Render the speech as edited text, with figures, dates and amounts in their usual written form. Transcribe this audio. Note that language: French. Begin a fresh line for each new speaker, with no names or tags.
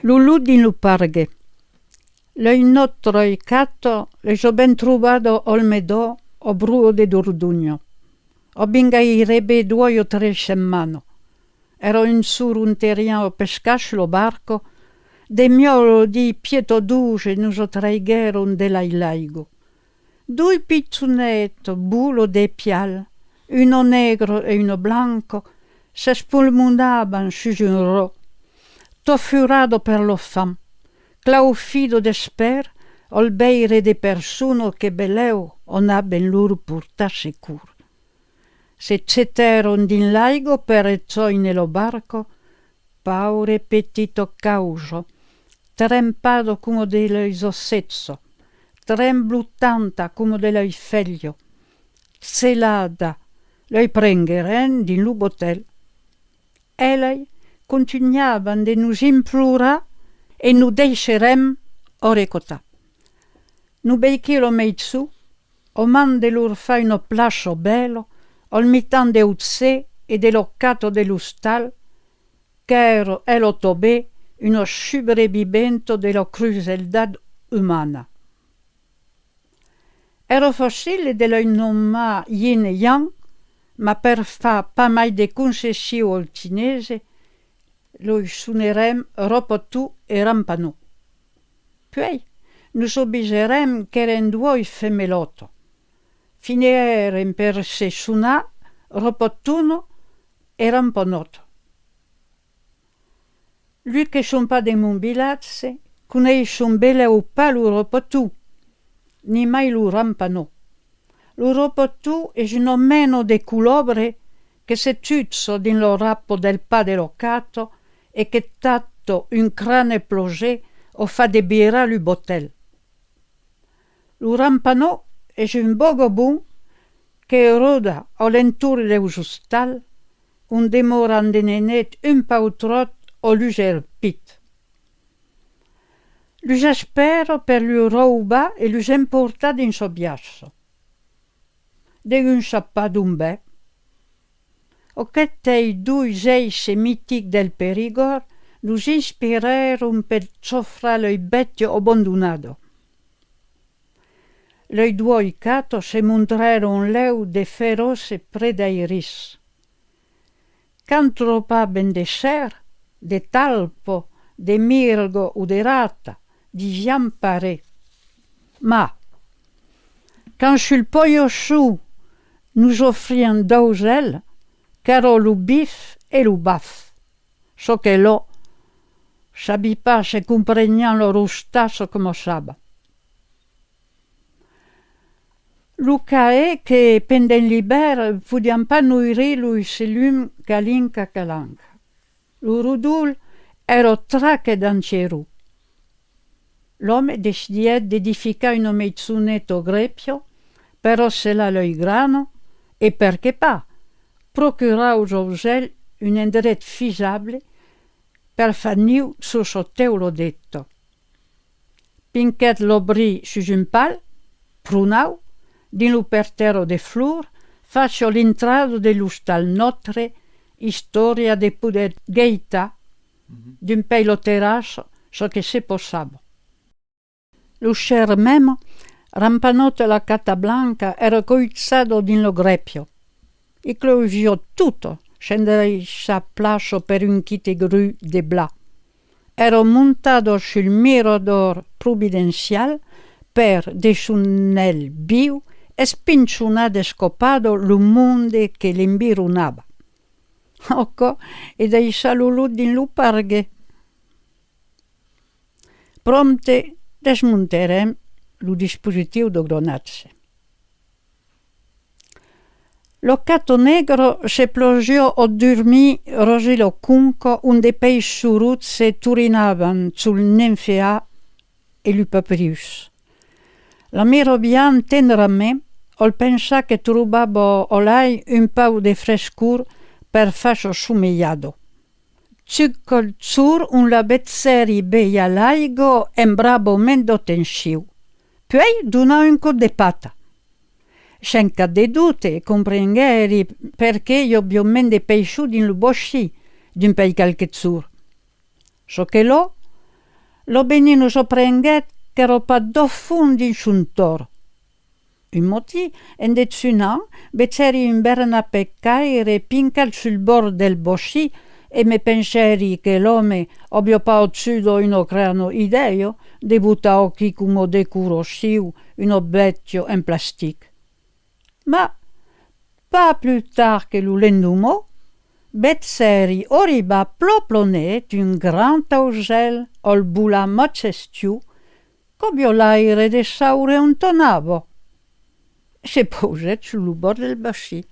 Lulù din lu parghe. L'hai nostro catto, le ho ben trovato al medò o bruo de Dordugno. Ho bingairebbe 2 o 3 settimane. Ero in sur un terrien a pescare lo barco, de miolo di pieto duce nos traigheron de laigo. 2 pizzunetto, bulo de pial, uno negro e uno blanco, se spulmunaban su un ro. To furado per lo fam, claufido d'esper, ol beire de persuno che beleu on abben lur purta sicur. Se ceteron din laigo per ezzoi nello barco, paure petito causo, trempado come dello ossetzo, tremblutanta come dello feglio, celada, lei prengeren din lu botel. E lei continuavan de nus implora e nu deixerem orecota. Nu beichilo meizzu, o mande lur fa uno plascio bello, ol mitan de uzze e dell'occato dell'ustal, che è lo tobè uno sciubrebimento della crueldà umana. Ero facile dello nomma yin e yang, ma per fa pas mai de concessioni al cinese, lo suonerem ropotu e rampano. Poi nos obigerem ch'eren 2 femmelotto. Finirem per se suonà ropotuno e rampanotto. Lui che son pas de mon bilazze, coneisson belle o pas lu ropotu, ni mai lu rampano. Lu ropotu è un meno de culobre che se tuzzo din lo rappo del pa dello e che tatto un crane plogé o fa de bira lu botel. Lu rampano è un bogobun che roda all'entour de ustal, un demoran de nenet un pautrot o luger pit. Lus espero per lu rouba e lus importa din so biasso. De un sappa d'un be. O che tei 2 eise mitic del Perigord lus inspirerum per soffra l'oi becchio abbandonado. L'oi 2 cato se montreron leu de feroce predairis. Cantropaben de ser, de talpo, de mirgo o de rata, di giampare. Ma, quand sul pollo su nous offrien 2 caro lu bif e lu baf. So che lo, sabi pas se compregnan lo rustasso come saba. Lu cae che penden liber pudiam pas nuiri lui selum calinca calanca. Lu rudul ero trache d'ancieru. L'uomo decidiet d'edificar un mezzunetto grepio, però se la l'oi grano, e perché pas, procura aux ausel un endret fisable per far niu su sotteu lo detto. Pinchet l'obri su un pal, prunau, din lu pertero de flur, faccio l'intrado dell'ustal notre, historia de puder geita, d'un peilo terrasso, so che se possiamo. L'uscer memo, rampanotto la cata blanca, era coizzato din lo grepio. E closio tutto, scenderei sa plascio per un chite gru de bla. Ero montato sul mirador providenzial per desunel biu e spinciunade scopado lu monde che l'imbirunava. Occo, e dai salulu din lu parghe. Prompte desmonterem lu dispositiu de gronazze. Lo catto negro se plogio o dormì rosilo cunco unde pei suruzze turinavan sul ninfea e lu papirius. La miro bian tenera me, ol pensa che trubabo olai un pau de frescur per fascio sumigliado. Zuccol zur un labezzeri beia laigo en brabo mendo tensiu. Poi duna un co de pata. Senca dedute comprengeri perché io ovviamente pesciu din lu bosci d'un pei calche zur. So che lo, lo benino soprenget ch'ero pa dofund in ciuntor. Un moti, en de tsunan, bezzeri un berna peccaire pincal sul bord del bosci e me penseri che l'ome abbia pa otsudo uno crano ideo de butta occhi come decuro siu un obbetto in plastique. Ma, pas plus tard che l'ulendumo, bezzeri oriba ploplonet un grand augel al bula macestiu cobio l'aire de saure un tonavo. Se poset sul bord del bosci.